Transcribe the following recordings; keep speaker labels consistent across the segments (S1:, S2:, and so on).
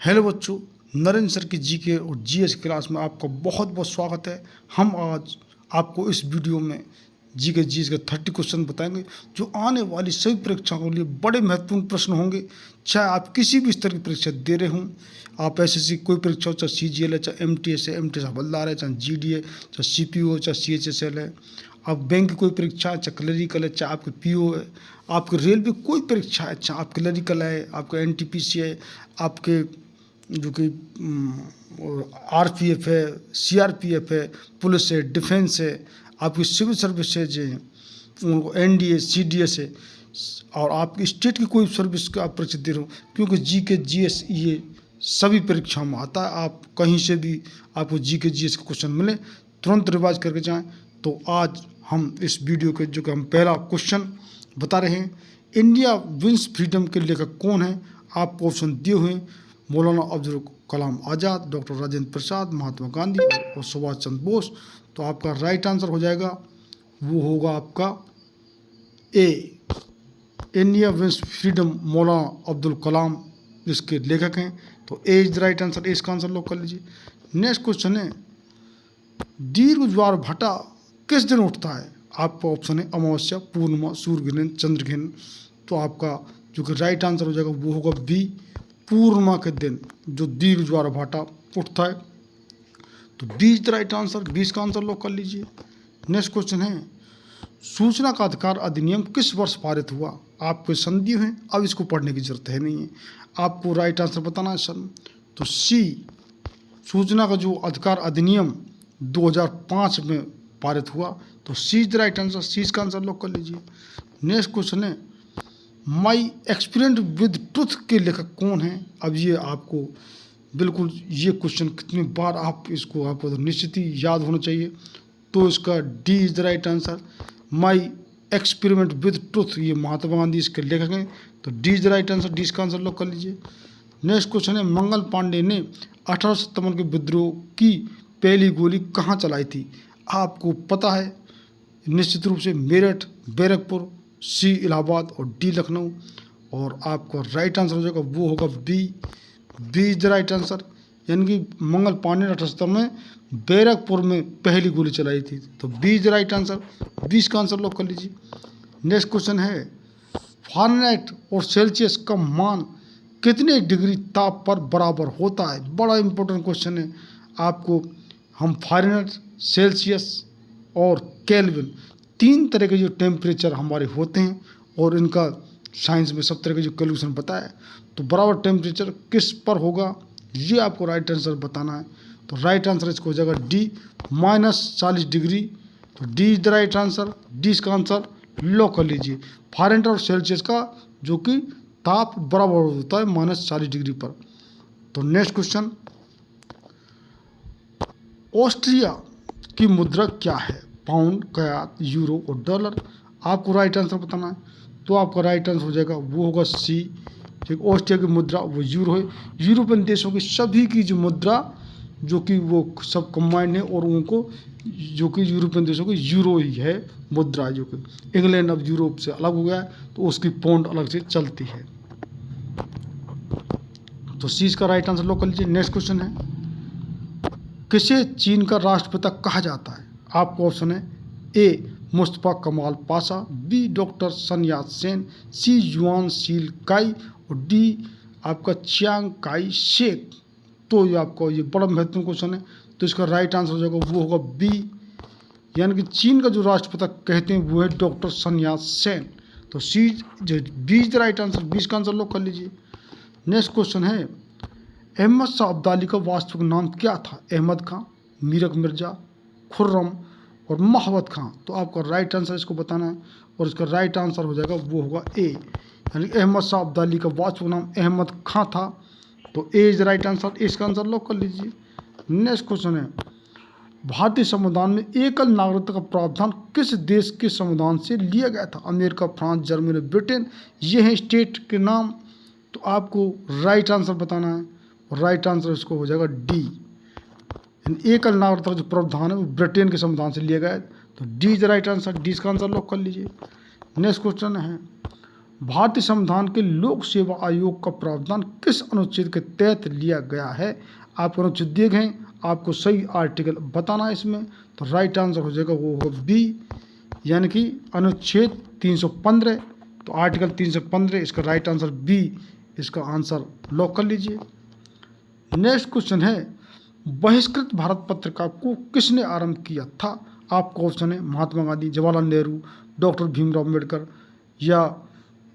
S1: Hello बच्चों, Narendra sir की GK और जीएस क्लास में आपका बहुत बहुत स्वागत है। हम आज आपको इस वीडियो में जीके जीएस के 30 क्वेश्चन बताएंगे जो आने वाली सभी परीक्षाओं के लिए बड़े महत्वपूर्ण प्रश्न होंगे। चाहे आप किसी भी स्तर की परीक्षा दे रहे हों, आप एसएससी कोई परीक्षा हो, चाहे सीजीएल है, चाहे एमटीएस है, एमटीएस हवलदार है, चाहे जीडी है, चाहे सीपीओ हो, चाहे सीएचएसएल है, आप बैंक की कोई परीक्षा है, चाहे क्लरिकल है, चाहे आपके पीओ है, आपके रेलवे कोई परीक्षा है, चाहे आप क्लरिकल है, आपका एनटीपीसी है, आपके जो कि आरपीएफ है, सीआरपीएफ है, पुलिस है, डिफेंस है, आपकी सिविल सर्विसेज है, एनडीए सीडीएस है, और आपकी स्टेट की कोई सर्विस का आप परीक्षा दे रहे हो, क्योंकि जीके जीएस ये सभी परीक्षाओं में आता है। आप कहीं से भी आपको जीके जीएस का क्वेश्चन मिले, तुरंत रिवाइज करके जाएं। तो आज हम इस वीडियो के जो कि हम पहला क्वेश्चन बता रहे हैं, इंडिया विंस फ्रीडम के लेखक कौन है? आपको ऑप्शन दिए हुए हैं, मौलाना अब्दुल कलाम आज़ाद, डॉक्टर राजेंद्र प्रसाद, महात्मा गांधी और सुभाष चंद्र बोस। तो आपका राइट आंसर हो जाएगा, वो होगा आपका ए, इंडिया विंस फ्रीडम, मौलाना अब्दुल कलाम इसके लेखक हैं। तो ए इज द राइट आंसर, इसका आंसर लॉक कर लीजिए। नेक्स्ट क्वेश्चन है, दीर्घ ज्वार भाटा किस दिन उठता है? आपका ऑप्शन है अमावस्या, पूर्णिमा, सूर्यग्रहण, चंद्रग्रहण। तो आपका जो कि राइट आंसर हो जाएगा वो होगा बी, पूर्णिमा के दिन जो दीर्घ ज्वार भाटा उठता है। तो B is the right answer, 20 का आंसर लॉक कर लीजिए। नेक्स्ट क्वेश्चन है, सूचना का अधिकार अधिनियम किस वर्ष पारित हुआ? आपके संधि हैं, अब इसको पढ़ने की जरूरत है नहीं है, आपको राइट आंसर बताना है सन। तो सी, सूचना का जो अधिकार अधिनियम 2005 में पारित हुआ। तो सी इज द राइट आंसर, सी इसका आंसर लॉक कर लीजिए। नेक्स्ट क्वेश्चन है, माई एक्सपीरियंस विद ट्रुथ के लेखक कौन हैं? अब ये आपको बिल्कुल ये क्वेश्चन कितनी बार आप इसको आपको निश्चित ही याद होना चाहिए। तो इसका D is the right answer, my experiment with truth, ये महात्मा गांधी इसके लेखक हैं। तो D is the right answer, D इसका आंसर लॉक कर लीजिए। नेक्स्ट क्वेश्चन है, मंगल पांडे ने 1857 के विद्रोह की पहली गोली कहाँ चलाई थी? आपको पता है निश्चित रूप से मेरठ, बैरकपुर, सी इलाहाबाद और डी लखनऊ। और आपका राइट आंसर हो जाएगा वो होगा B, B is the right answer, यानी कि मंगल पांडे ने 78 में बैरकपुर में पहली गोली चलाई थी। तो B is the right answer, 20 का आंसर लॉक कर लीजिए। नेक्स्ट क्वेश्चन है, फारेनहाइट और सेल्सियस का मान कितने डिग्री ताप पर बराबर होता है? बड़ा इंपॉर्टेंट क्वेश्चन है। आपको हम फारेनहाइट, सेल्सियस और केल्विन, 3 तरह के जो टेम्परेचर हमारे होते हैं और इनका साइंस में सब तरह के जो कैलकुलेशन पता है। तो बराबर टेम्परेचर किस पर होगा, ये आपको राइट आंसर बताना है। तो राइट आंसर इसको हो जाएगा डी, -40 डिग्री। तो D is the right answer, D इसका आंसर लॉक कर लीजिए। फारेनहाइट और सेल्सियस का जो कि ताप बराबर होता है -40 डिग्री पर। तो नेक्स्ट क्वेश्चन, ऑस्ट्रिया की मुद्रा क्या है? पाउंड, कयात, यूरो और डॉलर। आपको राइट आंसर बताना है। तो आपका राइट आंसर हो जाएगा वो होगा सी, ठीक। ऑस्ट्रिया की मुद्रा वो यूरो है। यूरोपियन देशों की सभी की जो मुद्रा जो कि वो सब कंबाइंड है और उनको जो कि यूरोपियन देशों की यूरो ही है मुद्रा, जो कि इंग्लैंड अब यूरोप से अलग हो गया है तो उसकी पाउंड अलग से चलती है। तो सी इसका राइट आंसर लॉक कर लीजिए। नेक्स्ट क्वेश्चन है, किसे चीन का राष्ट्रपिता कहा जाता है? आपका ऑप्शन है ए, मुस्तफा कमाल पाशा, बी, डॉक्टर सन यात सेन, सी, युआन शील काई और डी आपका चियांग काई शेक। तो ये आपका ये बड़ा महत्वपूर्ण क्वेश्चन है। तो इसका राइट आंसर हो जाएगा वो होगा बी, यानी कि चीन का जो राष्ट्रपिता कहते हैं वो है डॉक्टर सन यात सेन। तो सी जो B is the right answer, 20 का आंसर लॉक कर लीजिए। नेक्स्ट क्वेश्चन है, अहमद शाह अब्दाली का वास्तविक नाम क्या था? अहमद खां, मीरक मिर्जा, खुर्रम और महवत खां। तो आपका राइट आंसर इसको बताना है और इसका राइट आंसर हो जाएगा वो होगा ए, यानी अहमद शाह अब्दाली का वास्तविक नाम अहमद खां था। तो ए इज द राइट आंसर, इसका आंसर लॉक कर लीजिए। नेक्स्ट क्वेश्चन है, भारतीय संविधान में एकल नागरिकता का प्रावधान किस देश के संविधान से लिया गया था? अमेरिका, फ्रांस, जर्मनी, ब्रिटेन, ये हैं स्टेट के नाम। तो आपको राइट आंसर बताना है और राइट आंसर इसको हो जाएगा डी, एकल नागरिकता जो प्रावधान है वो ब्रिटेन के संविधान से लिया गया है। तो D is the right answer, D इसका आंसर लॉक कर लीजिए। नेक्स्ट क्वेश्चन है, भारतीय संविधान के लोक सेवा आयोग का प्रावधान किस अनुच्छेद के तहत लिया गया है? आपको अनुच्छेद दिए गए हैं, आपको सही आर्टिकल बताना है इसमें। तो राइट आंसर हो जाएगा वो होगा बी, यानी कि अनुच्छेद 315। तो आर्टिकल 315 इसका राइट आंसर बी, इसका आंसर लॉक कर लीजिए। नेक्स्ट क्वेश्चन है, बहिष्कृत भारत पत्रिका को किसने आरंभ किया था? आपका ऑप्शन है महात्मा गांधी, जवाहरलाल नेहरू, डॉक्टर भीमराव अम्बेडकर या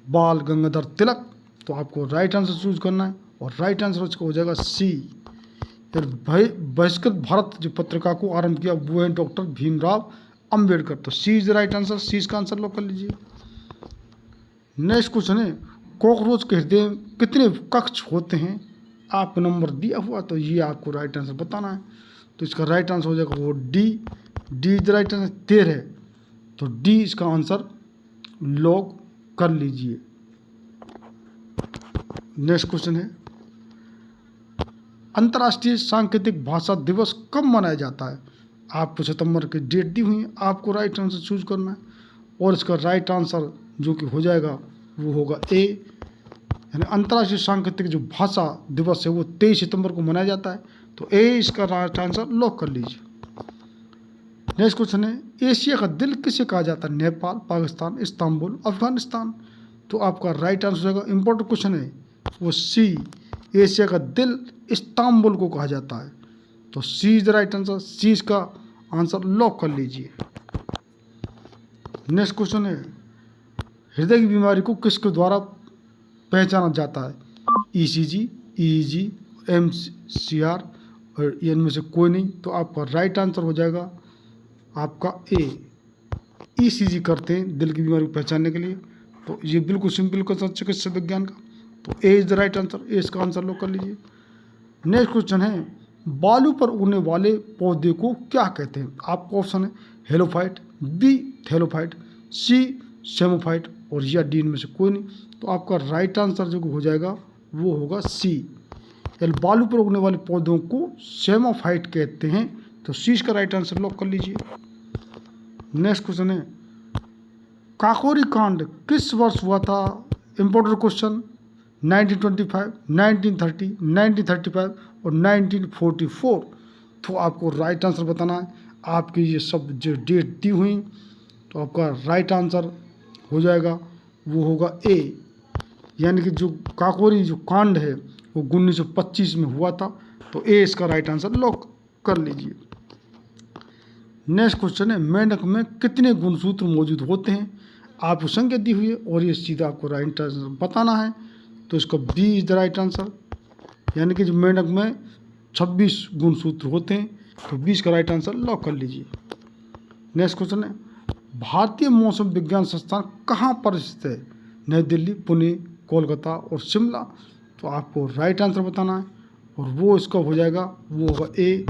S1: बाल गंगाधर तिलक। तो आपको राइट आंसर चूज करना है और राइट आंसर उसका हो जाएगा सी। फिर बहिष्कृत भारत जो पत्रिका को आरंभ किया वो है डॉक्टर भीमराव अम्बेडकर। तो सी इज द राइट आंसर, सी इसका आंसर लॉक कर लीजिए। नेक्स्ट क्वेश्चन है, कॉकरोच के हृदय में कितने कक्ष होते हैं? आपको नंबर दिया हुआ, तो ये आपको राइट आंसर बताना है। तो इसका राइट आंसर हो जाएगा वो D, D is the right answer, 13। तो डी इसका आंसर लॉक कर लीजिए। नेक्स्ट क्वेश्चन है, अंतर्राष्ट्रीय सांकेतिक भाषा दिवस कब मनाया जाता है? आपको सितंबर की डेट दी हुई है, आपको राइट आंसर चूज करना है और इसका राइट आंसर जो कि हो जाएगा वो होगा ए, यानी अंतर्राष्ट्रीय सांकेतिक जो भाषा दिवस है वो 23 सितंबर को मनाया जाता है। तो ए इसका राइट आंसर लॉक कर लीजिए। नेक्स्ट क्वेश्चन है, एशिया का दिल किसे कहा जाता है? नेपाल, पाकिस्तान, इस्तांबुल, अफगानिस्तान। तो आपका राइट आंसर हो जाएगा, इंपॉर्टेंट क्वेश्चन है वो सी, एशिया का दिल इस्तांबुल को कहा जाता है। तो सी इज द राइट आंसर, सी इसका आंसर लॉक कर लीजिए। नेक्स्ट क्वेश्चन है, हृदय की बीमारी को किसके द्वारा पहचाना जाता है? ईसीजी, ईईजी, एमसीआर और इनमें से कोई नहीं। तो आपका राइट आंसर हो जाएगा आपका ए, ईसीजी करते हैं दिल की बीमारी को पहचानने के लिए। तो ये बिल्कुल सिंपल क्वेश्चन चिकित्सा विज्ञान का। तो ए इज द राइट आंसर, ए इसका आंसर लॉक कर लीजिए। नेक्स्ट क्वेश्चन है, बालू पर उगने वाले पौधे को क्या कहते हैं? आपका ऑप्शन है हेलोफाइट, बी थैलोफाइट, सी सेमोफाइट और या डी इनमें से कोई नहीं। तो आपका राइट आंसर जो हो जाएगा वो होगा सी, बालू पर उगने वाले पौधों को सेमोफाइट कहते हैं। तो सी इसका राइट आंसर लॉक कर लीजिए। नेक्स्ट क्वेश्चन है, काकोरी कांड किस वर्ष हुआ था? इंपॉर्टेंट क्वेश्चन, 1925, 1930, 1935 और 1944। तो आपको राइट आंसर बताना है। आपकी ये सब जो डेट दी हुई, तो आपका राइट आंसर हो जाएगा वो होगा ए, यानी कि जो काकोरी जो कांड है वो 1925 में हुआ था। तो ए इसका राइट आंसर लॉक कर लीजिए। नेक्स्ट क्वेश्चन है, मेंढक में कितने गुणसूत्र मौजूद होते हैं? आपको संख्या दी हुई है और ये सीधा आपको राइट आंसर बताना है। तो इसका B is the right answer, यानी कि जो मेंढक में 26 गुणसूत्र होते हैं। तो 20 का राइट आंसर लॉक कर लीजिए। नेक्स्ट क्वेश्चन है, भारतीय मौसम विज्ञान संस्थान कहाँ पर स्थित है? नई दिल्ली, पुणे, कोलकाता और शिमला। तो आपको राइट आंसर बताना है और वो इसका हो जाएगा वो होगा ए,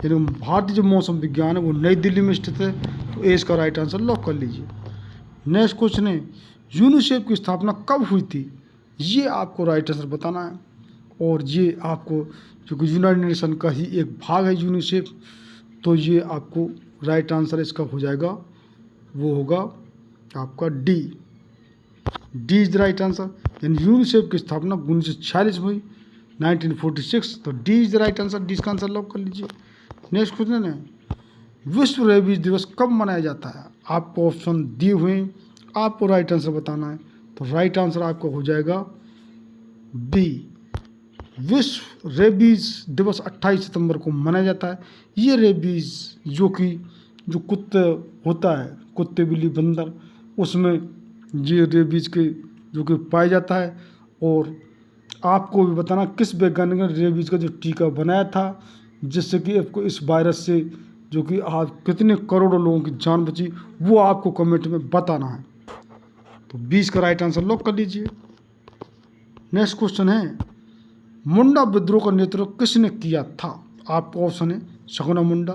S1: यानी भारतीय जो मौसम विज्ञान है वो नई दिल्ली में स्थित है। तो ए इसका राइट आंसर लॉक कर लीजिए। नेक्स्ट क्वेश्चन है, यूनिसेफ की स्थापना कब हुई थी? ये आपको राइट आंसर बताना है और ये आपको क्योंकि यूनाइटेड नेशन का ही एक भाग है यूनिसेफ। तो ये आपको राइट आंसर इसका हो जाएगा वो होगा आपका D, D is the right answer, यानी यूनिसेफ की स्थापना 1946 में हुई, 1946। तो D is the right answer, D इसका आंसर लॉक कर लीजिए। नेक्स्ट क्वेश्चन है, विश्व रेबीज दिवस कब मनाया जाता है? आपको ऑप्शन दिए हुए हैं, आपको राइट आंसर बताना है। तो राइट आंसर आपका हो जाएगा बी, विश्व रेबीज दिवस 28 सितंबर को मनाया जाता है। ये रेबीज जो कुत्ते होता है, कुत्ते बिल्ली बंदर, उसमें ये रेबीज के जो कि पाया जाता है। और आपको भी बताना किस वैज्ञानिक ने रेबीज का जो टीका बनाया था, जिससे कि आपको इस वायरस से जो कि आज कितने करोड़ों लोगों की जान बची, वो आपको कमेंट में बताना है। तो 20 का राइट आंसर लॉक कर लीजिए। नेक्स्ट क्वेश्चन है, मुंडा विद्रोह का नेतृत्व किसने किया था? आपका ऑप्शन है शकुना मुंडा,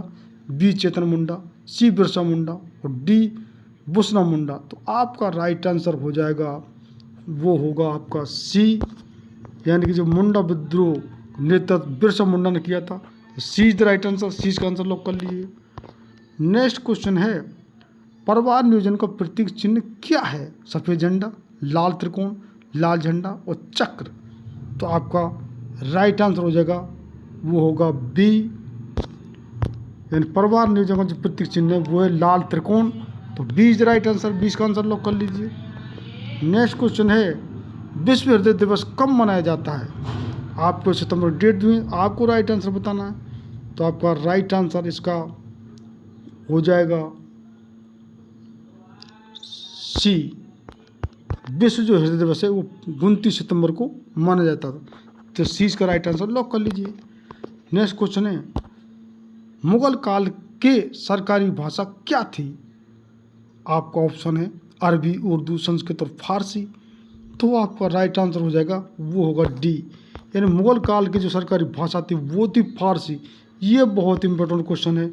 S1: बी चेतन मुंडा, सी बिरसा मुंडा और डी बुसना मुंडा। तो आपका राइट आंसर हो जाएगा वो होगा आपका सी, यानी कि जो मुंडा विद्रोह नेतृत्व बिरसा मुंडा ने किया था। सी इज द राइट आंसर, सी का आंसर लॉक कर लीजिए। नेक्स्ट क्वेश्चन है, परिवार नियोजन का प्रतीक चिन्ह क्या है? सफ़ेद झंडा, लाल त्रिकोण, लाल झंडा और चक्र। तो आपका राइट आंसर हो जाएगा वो होगा बी, यानी परिवार नियोजन का जो प्रतीक चिन्ह है वो है लाल त्रिकोण। तो बी इज राइट आंसर, 20 का आंसर लॉक कर लीजिए। नेक्स्ट क्वेश्चन है विश्व हृदय दिवस कब मनाया जाता है? आपको सितंबर डेट दी, आपको राइट आंसर बताना है। तो आपका राइट आंसर इसका हो जाएगा सी, विश्व जो हृदय दिवस है वो 29 सितंबर को माना जाता था। तो सी इसका राइट आंसर लॉक कर लीजिए। नेक्स्ट क्वेश्चन है मुगल काल के सरकारी भाषा क्या थी? आपका ऑप्शन है अरबी, उर्दू, संस्कृत और फारसी। तो आपका राइट आंसर हो जाएगा वो होगा डी, यानी मुगल काल की जो सरकारी भाषा थी वो थी फारसी। ये बहुत इंपॉर्टेंट क्वेश्चन है,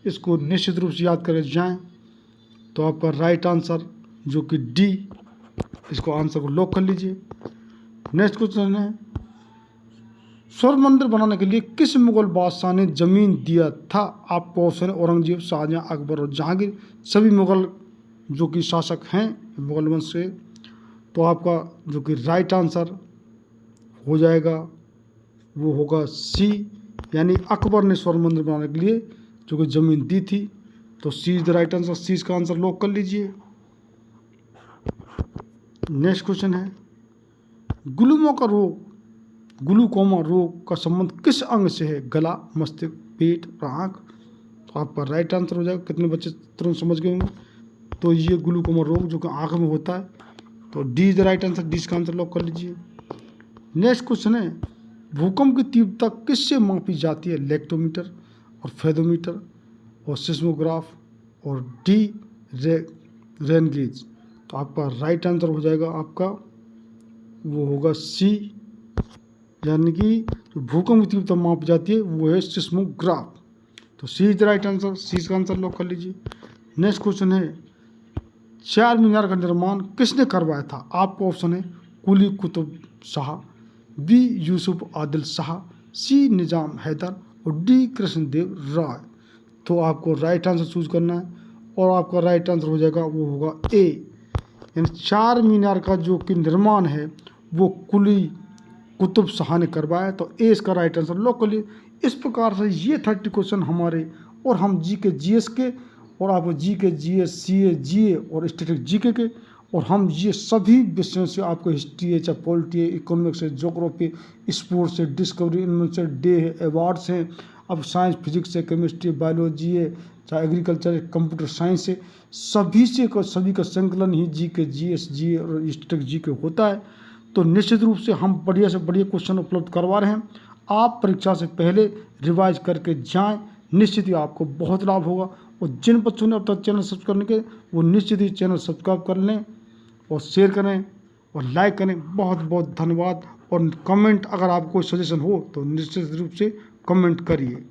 S1: इसको निश्चित रूप से याद करके जाएं। तो आपका राइट आंसर जो कि डी, इसको आंसर को लॉक कर लीजिए। नेक्स्ट क्वेश्चन है स्वर्ण मंदिर बनाने के लिए किस मुगल बादशाह ने जमीन दिया था? आपको ऑप्शन है औरंगजेब, शाहजहां, अकबर और जहांगीर। सभी मुगल जो कि शासक हैं मुगल वंश से। तो आपका जो कि राइट आंसर हो जाएगा वो होगा सी, यानी अकबर ने स्वर्ण मंदिर बनाने के लिए जो कि ज़मीन दी थी। तो सी इज द राइट आंसर, सी इसका आंसर लॉक कर लीजिए। नेक्स्ट क्वेश्चन है ग्लूकोमा रोग का संबंध किस अंग से है? गला, मस्तिष्क, पेट और आँख। तो आपका राइट आंसर हो जाएगा, कितने बच्चे तुरंत समझ गए होंगे। तो ये ग्लूकोमा रोग जो कि आँख में होता है। तो D is the right answer, D इसका आंसर लॉक कर लीजिए। नेक्स्ट क्वेश्चन है भूकंप की तीव्रता किससे मापी जाती है? लेक्टोमीटर और फेदोमीटर और सिस्मोग्राफ और डी रेन गेज। तो आपका राइट आंसर हो जाएगा आपका वो होगा सी, यानी कि जो भूकंप की तीव्रता मापी जाती है वो है सिस्मोग्राफ। तो सी इज द राइट आंसर, सी इसका आंसर लॉक कर लीजिए। नेक्स्ट क्वेश्चन है चार मीनार का निर्माण किसने करवाया था? आपको ऑप्शन है कुली कुतुब शाह, बी यूसुफ आदिल शाह, सी निजाम हैदर और डी कृष्णदेव राय। तो आपको राइट आंसर चूज करना है और आपका राइट आंसर हो जाएगा वो होगा ए, यानी चार मीनार का जो कि निर्माण है वो कुली कुतुब शाह ने करवाया। तो ए इसका राइट आंसर लॉक कर लिए। इस प्रकार से ये 30 क्वेश्चन हमारे, और हम जी के जीएस के और आपको जी के जीएस, सीए, जीए और स्टैटिक जीके के, और हम ये सभी विषयों से आपको हिस्ट्री है, चाहे पॉलिटी है, इकोनॉमिक्स है, ज्योग्राफी, स्पोर्ट्स है, डिस्कवरी, इन्वेंशन, डे है, अवार्ड्स हैं, अब साइंस, फिजिक्स है, केमिस्ट्री, बायोलॉजी है, चाहे एग्रीकल्चर है, कंप्यूटर साइंस है, सभी का संकलन ही जी के जीएस, जीए और स्टैटिक जीके होता है। तो निश्चित रूप से हम बढ़िया से बढ़िया क्वेश्चन उपलब्ध करवा रहे हैं। आप परीक्षा से पहले रिवाइज करके जाएं, निश्चित ही आपको बहुत लाभ होगा। और जिन बच्चों ने अब तक चैनल सब्सक्राइब करने के, वो निश्चित ही चैनल सब्सक्राइब कर लें और शेयर करें और लाइक करें। बहुत बहुत धन्यवाद। और कमेंट, अगर आपको कोई सजेशन हो तो निश्चित रूप से कमेंट करिए।